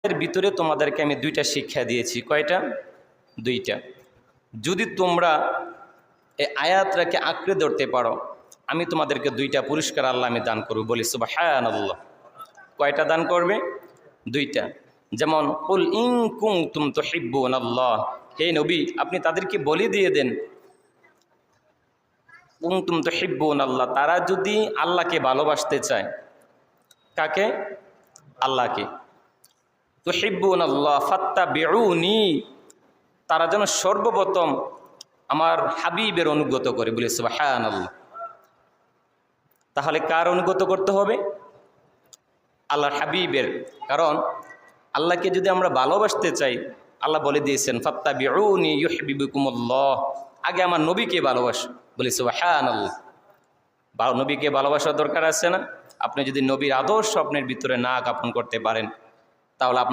এর ভিতরে তোমাদেরকে আমি দুইটা শিক্ষা দিয়েছি। কয়টা? দুইটা। যদি তোমরা এই আয়াতটাকে আঁকড়ে ধরতে পারো, আমি তোমাদেরকে দুইটা পুরস্কার আল্লাহ আমি দান করব। বলি সুবহানাল্লাহ। কয়টা দান করবে? দুইটা। যেমন কুল ইন কুনতুম তুহিব্বুনাল্লাহ, হে নবী আপনি তাদেরকে বলে দিয়ে দেন কুনতুম তুহিব্বুনাল্লাহ, তারা যদি আল্লাহকে ভালোবাসতে চায়। কাকে? আল্লাহকে। তুহিব্বুনাল্লাহ ফাত্তাবিউনি, তারা যেন সর্বপ্রথম আমার হাবিবের অনুগত করে। বলে সুবহানাল্লাহ। তাহলে কার অনুগত করতে হবে? আল্লাহর হাবিবের। কারণ আল্লাহকে যদি আমরা ভালোবাসতে চাই, আল্লাহ বলে দিয়েছেন ফাত্তাবিউনি ইউহিব্বুকুমুল্লাহ, আগে আমার নবীকে ভালোবাসো। বলি সুবহানাল্লাহ। নবীকে ভালোবাসার দরকার আছে না? আপনি যদি নবীর আদর্শ আপনার ভিতরে না জ্ঞাপন করতে পারেন, তাহলে